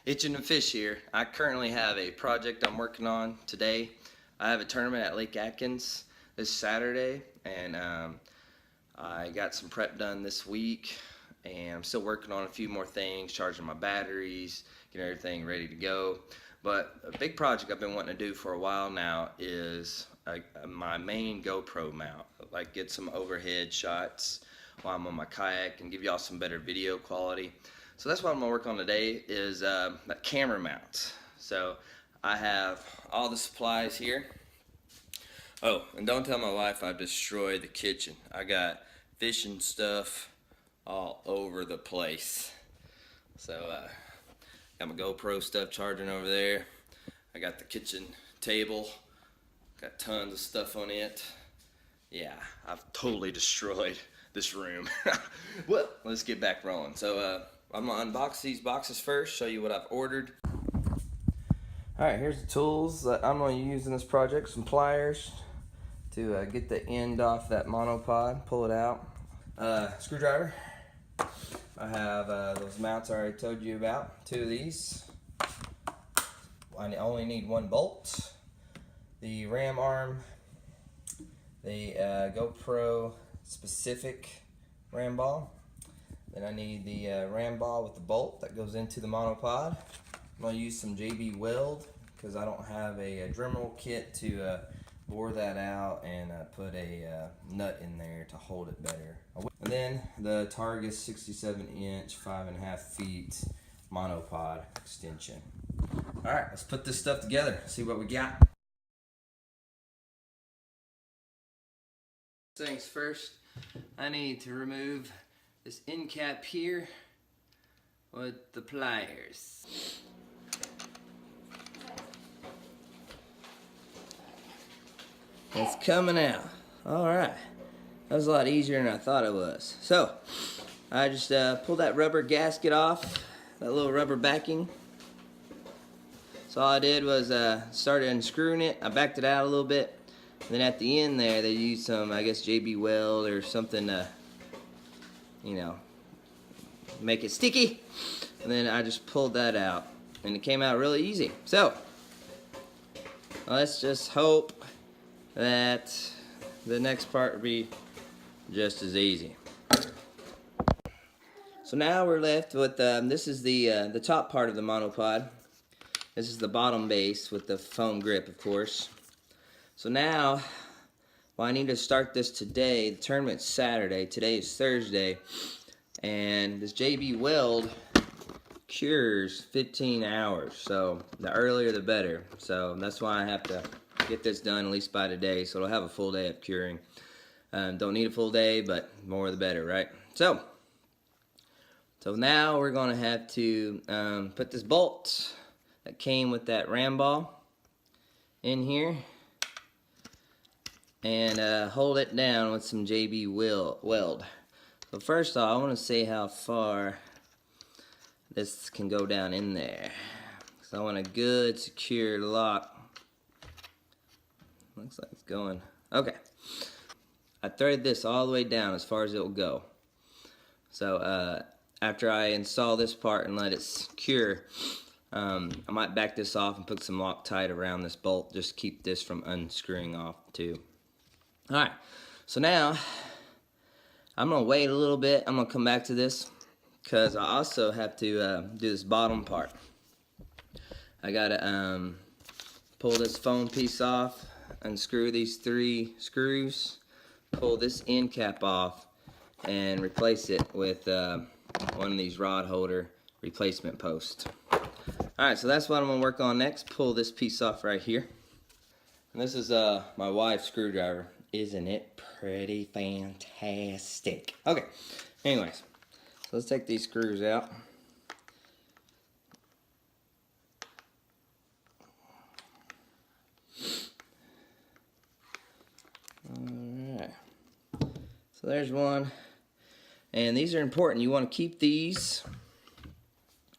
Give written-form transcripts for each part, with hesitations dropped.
Itching to fish here. I currently have a project I'm working on today. I have a tournament at Lake Atkins this Saturday, and I got some prep done this week, and I'm still working on a few more things, charging my batteries, getting everything ready to go. But a big project I've been wanting to do for a while now is my main GoPro mount. Like get some overhead shots while I'm on my kayak and give y'all some better video quality. So that's what I'm gonna work on today is that camera mount. So I have all the supplies here. Oh, and don't tell my wife I destroyed the kitchen. I got fishing stuff all over the place. So got my GoPro stuff charging over there. I got the kitchen table. Got tons of stuff on it. Yeah, I've totally destroyed this room. Well, let's get back rolling. So I'm gonna unbox these boxes first, show you what I've ordered. Alright, here's the tools that I'm gonna use in this project. Some pliers to get the end off that monopod, pull it out. Screwdriver. I have those mounts I already told you about, 2 of these. I only need 1 bolt. The ram arm, the GoPro specific ram ball. Then I need the ram ball with the bolt that goes into the monopod. I'm going to use some JB Weld because I don't have a Dremel kit to bore that out and put a nut in there to hold it better. And then the Targus 67-inch, 5.5 feet monopod extension. Alright, let's put this stuff together, see what we got. Things first, I need to remove this end cap here with the pliers. It's coming out. Alright, that was a lot easier than I thought it was. So, I just pulled that rubber gasket off, that little rubber backing. So all I did was started unscrewing it. I backed it out a little bit. And then at the end there, they used some, I guess, JB Weld or something to, you know, make it sticky. And then I just pulled that out. And it came out really easy. So, let's just hope that the next part will be just as easy. So now we're left with, this is the top part of the monopod. This is the bottom base with the foam grip, of course. So now, well, I need to start this today. The tournament's Saturday. Today is Thursday. And this JB Weld cures 15 hours. So the earlier the better. So that's why I have to get this done at least by today. So it'll have a full day of curing. Don't need a full day, but more the better, right? So now we're going to have to put this bolt that came with that ram ball in here and hold it down with some JB Weld. So first off, I want to see how far this can go down in there. So I want a good secure lock. Looks like it's going. Okay. I threaded this all the way down as far as it will go. So after I install this part and let it cure, I might back this off and put some Loctite around this bolt just to keep this from unscrewing off too. Alright, so now I'm going to wait a little bit. I'm going to come back to this because I also have to do this bottom part. I got to pull this foam piece off, unscrew these 3 screws, pull this end cap off, and replace it with one of these rod holder replacement posts. Alright, so that's what I'm going to work on next. Pull this piece off right here. And this is my wife's screwdriver. Isn't it pretty fantastic? Okay, anyways, so let's take these screws out. Alright, so there's one. And these are important. You want to keep these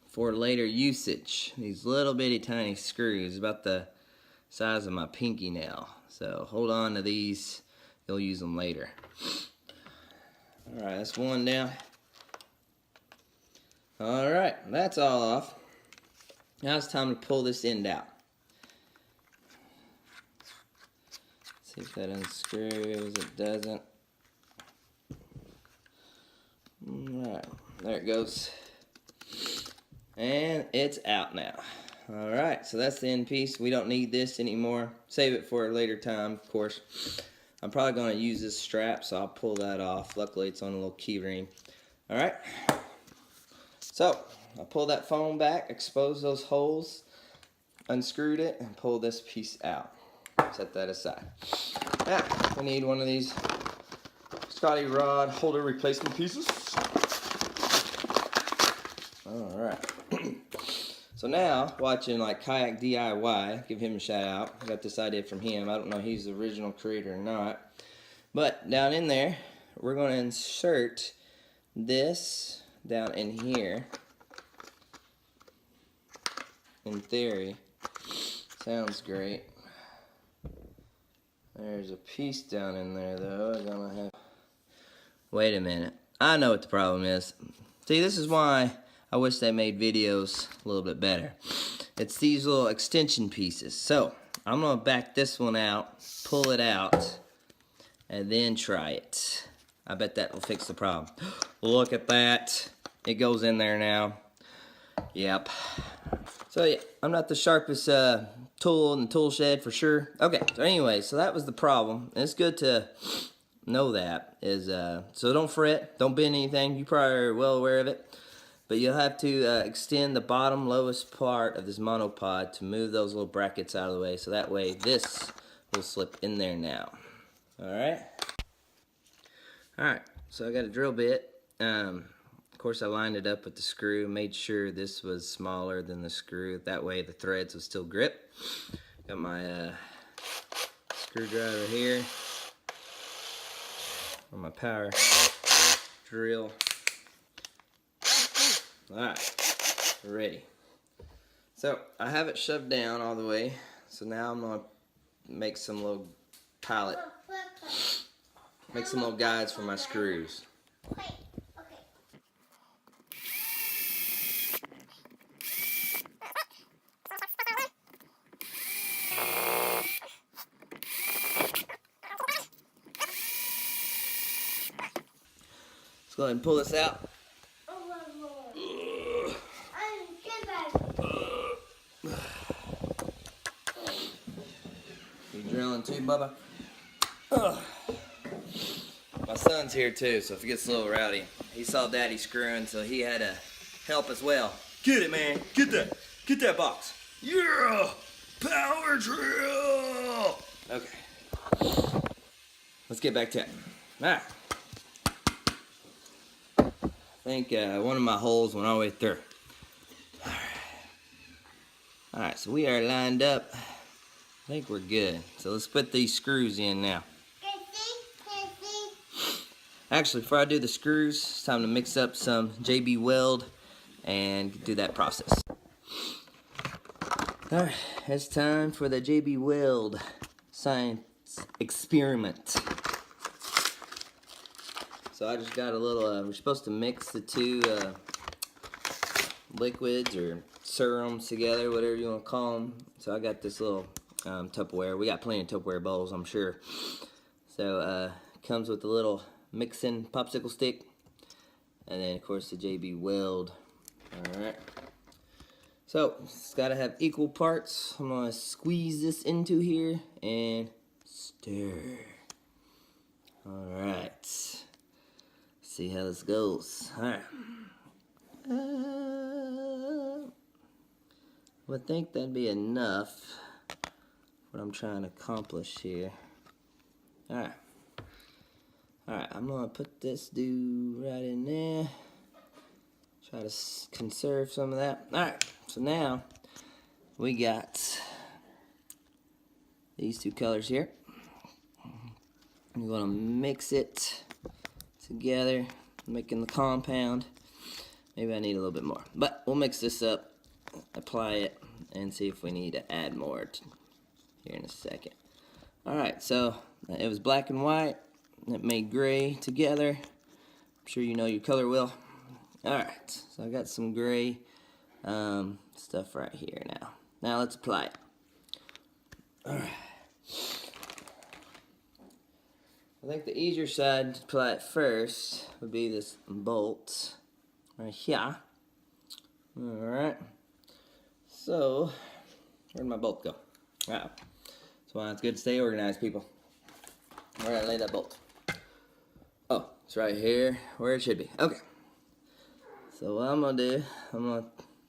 for later usage. These little bitty tiny screws, about the size of my pinky nail. So hold on to these, you'll use them later. Alright, that's one down. Alright, that's all off. Now it's time to pull this end out. See if that unscrews. It doesn't. Alright, there it goes. And it's out now. Alright, so that's the end piece. We don't need this anymore. Save it for a later time, of course. I'm probably going to use this strap, so I'll pull that off. Luckily, it's on a little key ring. Alright, so I pulled that foam back, exposed those holes, unscrewed it, and pulled this piece out. Set that aside. Now, we need one of these Scotty rod holder replacement pieces. Alright. So now, watching like Kayak DIY, give him a shout out. I got this idea from him. I don't know if he's the original creator or not. But down in there, we're going to insert this down in here. In theory. Sounds great. There's a piece down in there though. I'm gonna have. Wait a minute. I know what the problem is. See, this is why I wish they made videos a little bit better. It's these little extension pieces. So I'm gonna back this one out, pull it out, and then try it. I bet that will fix the problem. Look at that. It goes in there now. Yep. So yeah, I'm not the sharpest tool in the tool shed for sure. Okay, so anyway, so that was the problem. And it's good to know that. So don't fret, don't bend anything. You probably are well aware of it. But you'll have to extend the bottom lowest part of this monopod to move those little brackets out of the way. So that way this will slip in there now. Alright? Alright, so I got a drill bit. Of course, I lined it up with the screw, made sure this was smaller than the screw. That way the threads will still grip. Got my screwdriver here. On my power drill. Alright, we're ready. So, I have it shoved down all the way. So now I'm going to make some little pallet. Make some little guides for my screws. Let's go ahead and pull this out. You drilling too, Bubba? My son's here too, so if it gets a little rowdy, he saw Daddy screwing, so he had to help as well. Get it, man. Get that box. Yeah! Power drill! Okay. Let's get back to it. Alright. I think one of my holes went all the way through. Alright, so we are lined up. I think we're good. So let's put these screws in now. Actually, before I do the screws, it's time to mix up some JB Weld and do that process. Alright, it's time for the JB Weld science experiment. So I just got a little, we're supposed to mix the two liquids or serums together, whatever you want to call them. So I got this little Tupperware. We got plenty of Tupperware bowls, I'm sure. So comes with a little mixing popsicle stick. And then of course the JB Weld. Alright. So it's got to have equal parts. I'm going to squeeze this into here and stir. Alright. See how this goes. Alright. I think that'd be enough. What I'm trying to accomplish here. Alright. Alright, I'm gonna put this dude right in there. Try to conserve some of that. Alright, so now we got these two colors here. I'm gonna mix it together, making the compound. Maybe I need a little bit more, but we'll mix this up, apply it, and see if we need to add more here in a second. Alright, so it was black and white, it made gray together. I'm sure you know your color wheel. Alright, so I got some gray stuff right here now. Now let's apply it. Alright. I think the easier side to apply it first would be this bolt right here. Alright. So, where'd my bolt go? Wow. That's why it's good to stay organized, people. Where did I lay that bolt? Oh, it's right here where it should be. Okay. So what I'm gonna do, I'm gonna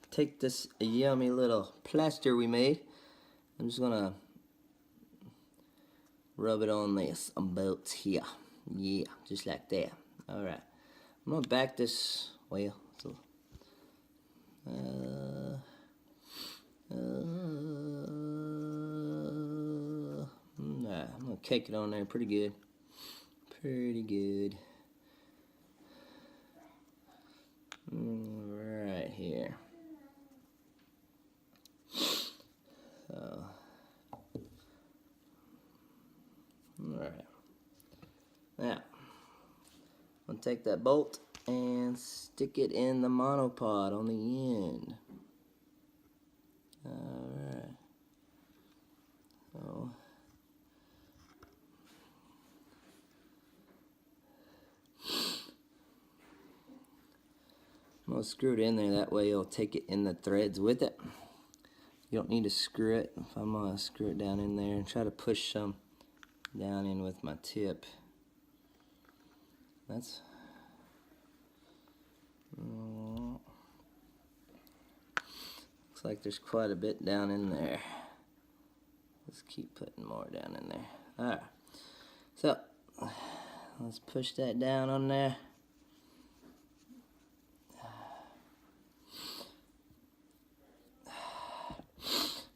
take this yummy little plaster we made. I'm just gonna rub it on this bolt here. Yeah, just like that. Alright. I'm gonna back this, well, so, I'm gonna cake it on there pretty good. Pretty good. Right here. So, alright. Now, I'm gonna take that bolt and stick it in the monopod on the end. Alright. So, I'm going to screw it in there, that way it'll take it in the threads with it. You don't need to screw it. If I'm going to screw it down in there and try to push some down in with my tip. That's... looks like there's quite a bit down in there. Let's keep putting more down in there. Alright. So, let's push that down on there.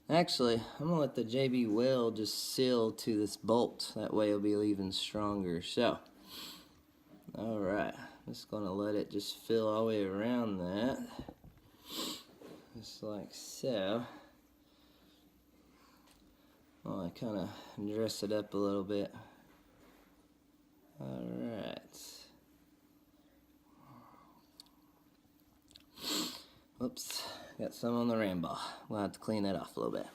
Actually, I'm going to let the JB Weld just seal to this bolt. That way it'll be even stronger. So, alright. I'm just going to let it just fill all the way around that. Just like so. Oh, I kind of dress it up a little bit. Alright. Whoops. Got some on the RAM-B. We'll have to clean that off a little bit.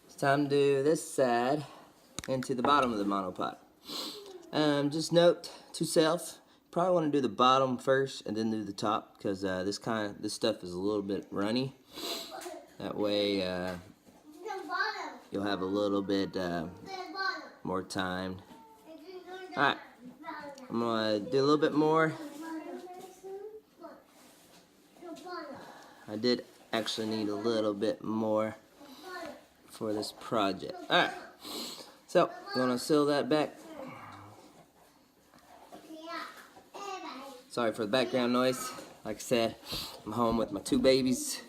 It's time to do this side into the bottom of the monopod. Just note to self, probably want to do the bottom first and then do the top, because this stuff is a little bit runny. That way you'll have a little bit more time. Alright, I'm going to do a little bit more. I did actually need a little bit more for this project. Alright, so I'm going to seal that back. Sorry for the background noise. Like I said, I'm home with my two babies.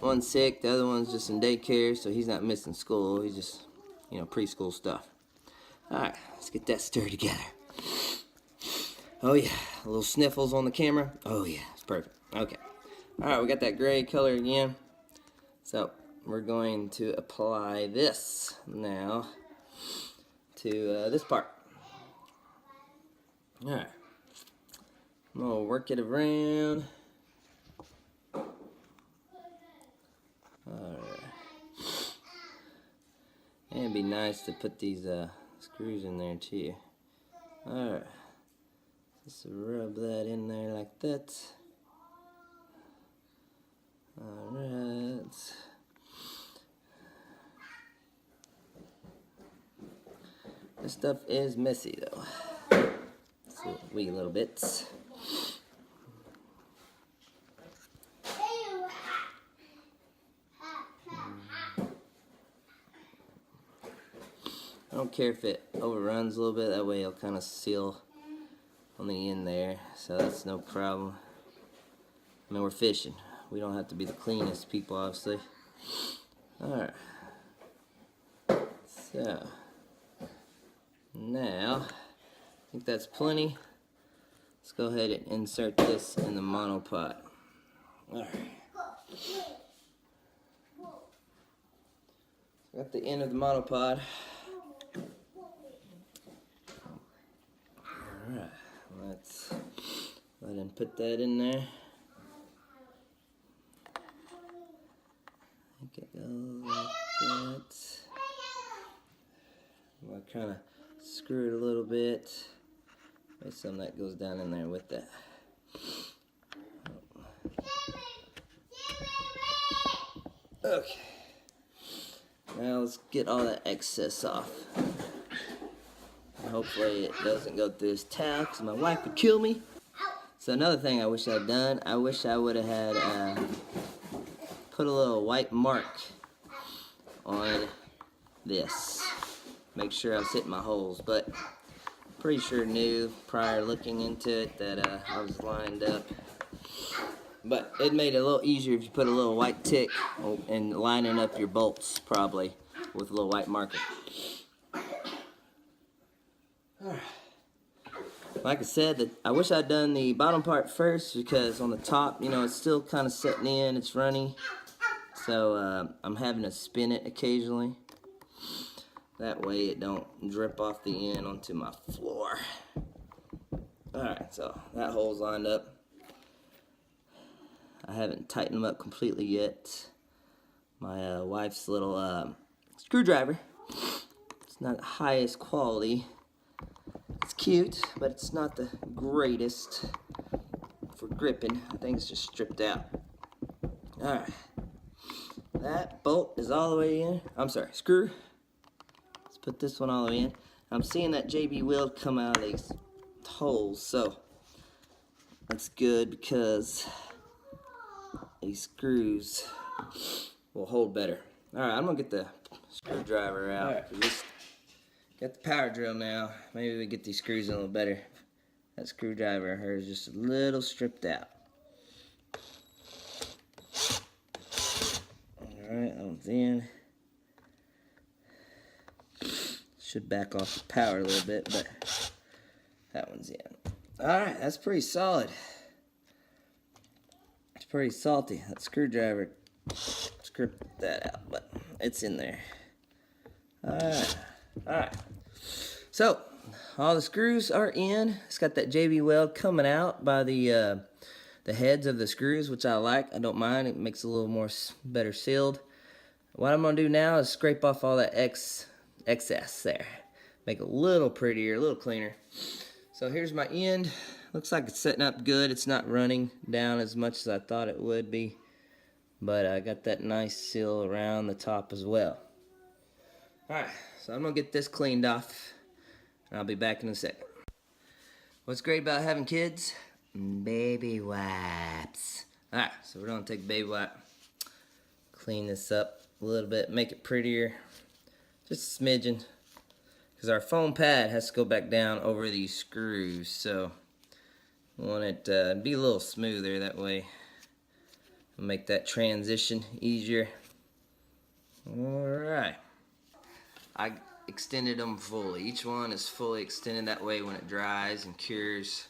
One's sick, the other one's just in daycare, so he's not missing school. He's just, you know, preschool stuff. Alright, let's get that stirred together. Oh yeah, a little sniffles on the camera. Oh yeah, it's perfect. Okay. Alright, we got that gray color again. So, we're going to apply this now to this part. Alright. I'm going to work it around. Alright. And it'd be nice to put these screws in there too. Alright. Just rub that in there like that. Alright. This stuff is messy though. Just wee little bits. I don't care if it overruns a little bit, that way it'll kind of seal on the end there, so that's no problem. I mean, we're fishing. We don't have to be the cleanest people, obviously. Alright. So, now, I think that's plenty. Let's go ahead and insert this in the monopod. Alright. Got the end of the monopod. Alright, let's go ahead and put that in there. Make it go like that. I'll kind of screw it a little bit. Maybe some of that goes down in there with that. Okay. Now let's get all that excess off. Hopefully it doesn't go through this towel because my wife would kill me. So another thing I wish I'd done, I wish I would have had put a little white mark on this. Make sure I was hitting my holes, but pretty sure knew prior looking into it that I was lined up. But it made it a little easier if you put a little white tick and lining up your bolts probably with a little white marker. Like I said, I wish I'd done the bottom part first because on the top, you know, it's still kind of setting in, it's runny. So I'm having to spin it occasionally. That way it don't drip off the end onto my floor. Alright, so that hole's lined up. I haven't tightened them up completely yet. My wife's little screwdriver. It's not the highest quality. It's cute, but it's not the greatest for gripping. I think it's just stripped out. Alright. That bolt is all the way in. I'm sorry, screw. Let's put this one all the way in. I'm seeing that JB Weld come out of these holes, so that's good because these screws will hold better. Alright, I'm gonna get the screwdriver out. Alright, got the power drill now. Maybe we get these screws in a little better. That screwdriver, hers, just a little stripped out. Alright, that one's in. Should back off the power a little bit, but that one's in. Alright, that's pretty solid. It's pretty salty. That screwdriver stripped that out, but it's in there. Alright. So, all the screws are in. It's got that JB Weld coming out by the heads of the screws, which I like. I don't mind. It makes it a little more better sealed. What I'm going to do now is scrape off all that excess there. Make it a little prettier, a little cleaner. So here's my end. Looks like it's setting up good. It's not running down as much as I thought it would be. But I got that nice seal around the top as well. Alright, so I'm going to get this cleaned off. And I'll be back in a second. What's great about having kids? Baby wipes. Alright, so we're going to take a baby wipe. Clean this up a little bit. Make it prettier. Just a smidgen. Because our foam pad has to go back down over these screws. So we want it to be a little smoother that way. Make that transition easier. Alright. I extended them fully. Each one is fully extended, that way when it dries and cures,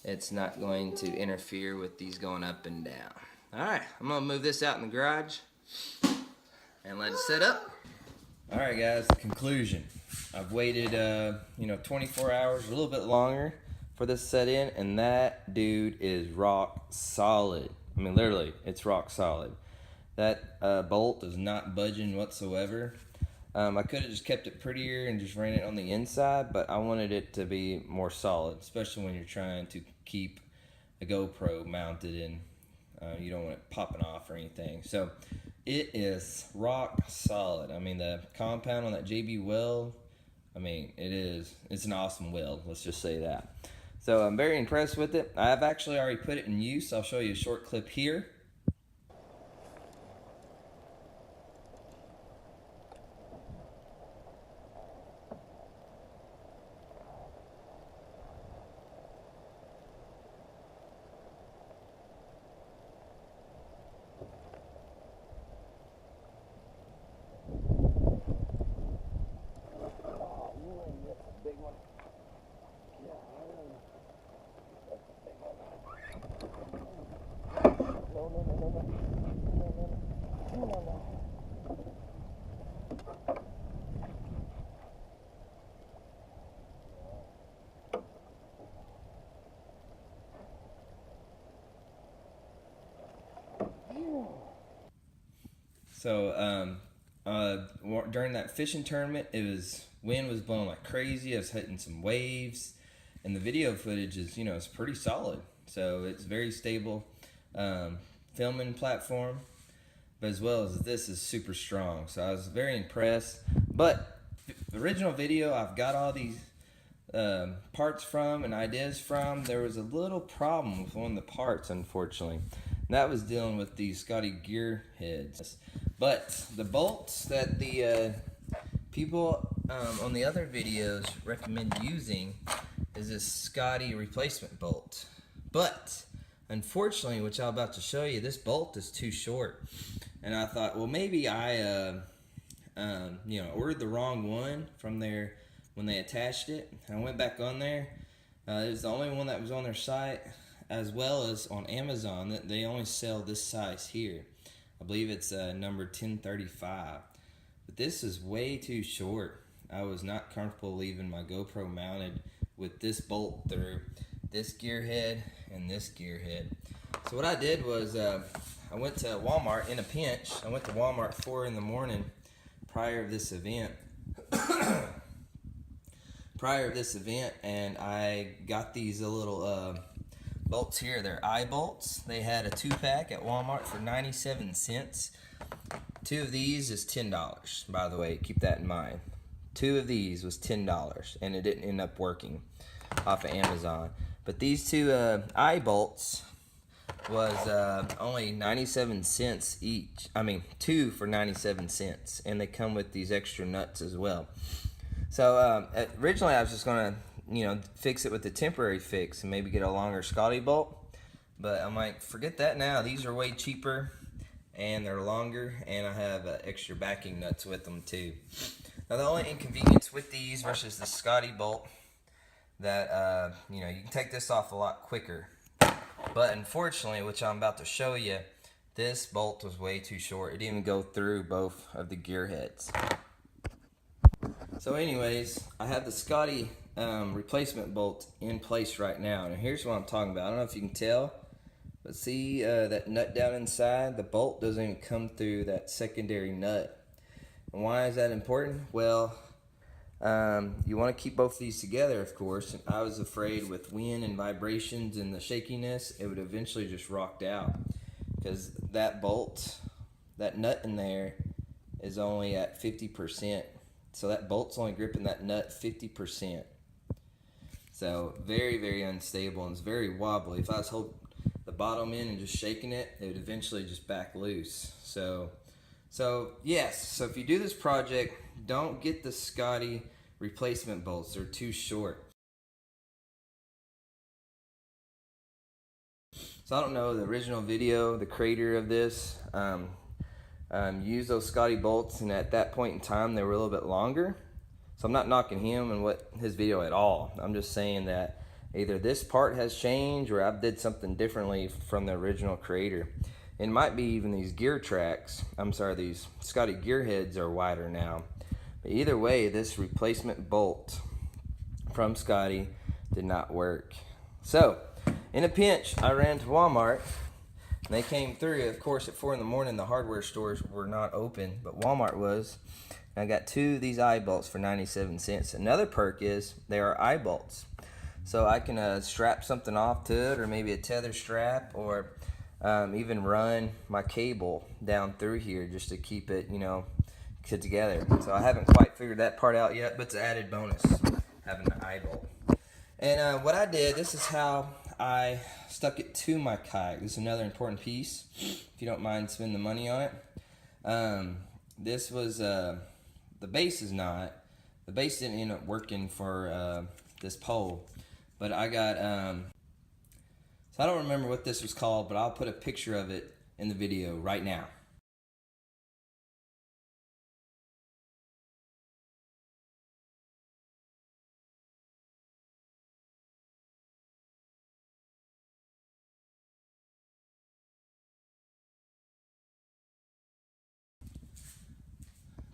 it's not going to interfere with these going up and down. Alright, I'm going to move this out in the garage and let it set up. Alright guys, conclusion. I've waited 24 hours, a little bit longer for this set in, and that dude is rock solid. I mean literally, it's rock solid. That bolt is not budging whatsoever. I could have just kept it prettier and just ran it on the inside, but I wanted it to be more solid, especially when you're trying to keep a GoPro mounted and you don't want it popping off or anything. So it is rock solid. I mean, the compound on that JB Weld, I mean, it's an awesome weld, let's just say that. So I'm very impressed with it. I've actually already put it in use. I'll show you a short clip here. So during that fishing tournament, wind was blowing like crazy. I was hitting some waves, and the video footage is it's pretty solid. So it's very stable filming platform, but as well as this is super strong. So I was very impressed. But the original video, I've got all these parts from and ideas from. There was a little problem with one of the parts, unfortunately. And that was dealing with these Scotty gear heads. But the bolts that the people on the other videos recommend using is this Scotty replacement bolt. But unfortunately, which I'm about to show you, this bolt is too short. And I thought, well, maybe I ordered the wrong one from there when they attached it. I went back on there. It was the only one that was on their site, as well as on Amazon, that they only sell this size here. I believe it's number 1035. But this is way too short. I was not comfortable leaving my GoPro mounted with this bolt through this gear head and this gear head. So what I did was I went to Walmart in a pinch. I went to Walmart 4 in the morning prior to this event. And I got these little bolts here. They're eye bolts. They had a 2-pack at Walmart for 97 cents. 2 of these is $10, by the way. Keep that in mind. 2 of these was $10, and it didn't end up working off of Amazon. But these 2 eye bolts was only 97 cents each. I mean, 2 for 97 cents, and they come with these extra nuts as well. So originally I was just gonna, fix it with the temporary fix and maybe get a longer Scotty bolt. But I'm like, forget that now. These are way cheaper, and they're longer, and I have extra backing nuts with them too. Now the only inconvenience with these versus the Scotty bolt, that you can take this off a lot quicker. But unfortunately, which I'm about to show you, this bolt was way too short. It didn't even go through both of the gear heads. So anyways, I have the Scotty replacement bolt in place right now. And here's what I'm talking about. I don't know if you can tell, but see that nut down inside? The bolt doesn't even come through that secondary nut. And why is that important? Well, you want to keep both of these together, of course. And I was afraid with wind and vibrations and the shakiness, it would eventually just rock out. Because that bolt, that nut in there, is only at 50%. So that bolt's only gripping that nut 50%. So very, very unstable, and it's very wobbly. If I was holding the bottom in and just shaking it, it would eventually just back loose. So yes, so if you do this project, don't get the Scotty replacement bolts. They're too short. So I don't know, the original video, the creator of this, used those Scotty bolts, and at that point in time they were a little bit longer. So I'm not knocking him and his video at all. I'm just saying that either this part has changed or I did something differently from the original creator. It might be even these these Scotty gear heads are wider now. But either way, this replacement bolt from Scotty did not work. So in a pinch, I ran to Walmart. And they came through. Of course, at 4 in the morning, the hardware stores were not open, but Walmart was. And I got 2 of these eye bolts for 97 cents. Another perk is they are eye bolts. So I can strap something off to it, or maybe a tether strap, or even run my cable down through here just to keep it, put together. So I haven't quite figured that part out yet, but it's an added bonus having an eye bolt. And what I did, this is how I stuck it to my kayak. This is another important piece, if you don't mind spending the money on it. This was, the base didn't end up working for this pole, but I got, so I don't remember what this was called, but I'll put a picture of it in the video right now.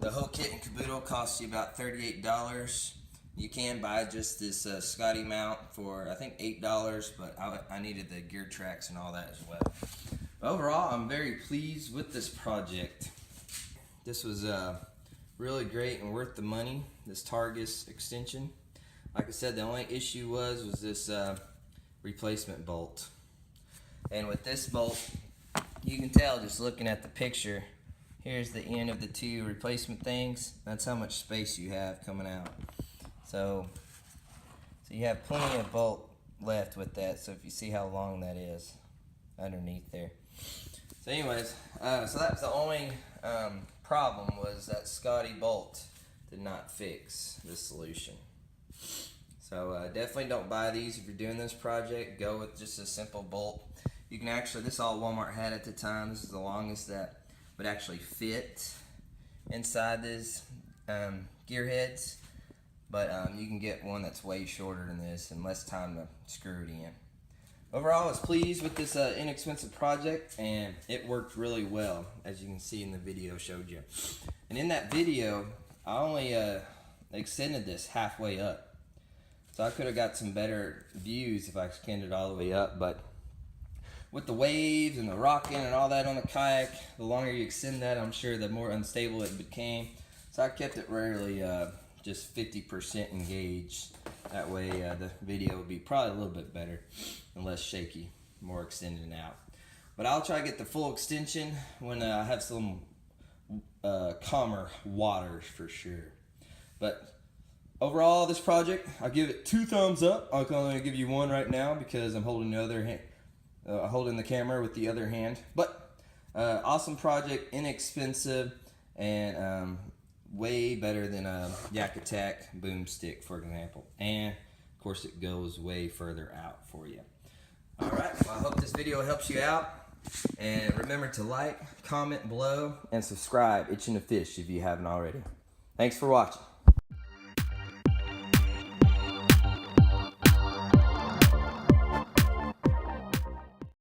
The whole kit and caboodle costs you about $38. You can buy just this Scotty mount for I think $8, but I needed the gear tracks and all that as well. Overall, I'm very pleased with this project. this was really great and worth the money, this Targus extension. Like I said, the only issue was this replacement bolt. And with this bolt, you can tell just looking at the picture, here's the end of the two replacement things. That's how much space you have coming out. So you have plenty of bolt left with that. So if you see how long that is underneath there. So anyways, so that's the only problem, was that Scotty bolt did not fix this solution. So definitely don't buy these if you're doing this project. Go with just a simple bolt. You can actually, this is all Walmart had at the time. This is the longest that would actually fit inside these gear heads. But you can get one that's way shorter than this and less time to screw it in. Overall, I was pleased with this inexpensive project, and it worked really well, as you can see in the video showed you. And in that video, I only extended this halfway up. So I could have got some better views if I extended it all the way up, but with the waves and the rocking and all that on the kayak, the longer you extend that, I'm sure the more unstable it became. So I kept it rarely just 50% engaged. That way the video would be probably a little bit better and less shaky, more extended out. But I'll try to get the full extension when I have some calmer waters for sure. But overall, this project, I'll give it 2 thumbs up. I'll only give you 1 right now because I'm holding the other hand, holding the camera with the other hand. But awesome project, inexpensive, and way better than a Yak Attack boomstick, for example. And of course, it goes way further out for you. All right, well, I hope this video helps you out. And remember to like, comment below, and subscribe, Itching to Fish, if you haven't already. Thanks for watching.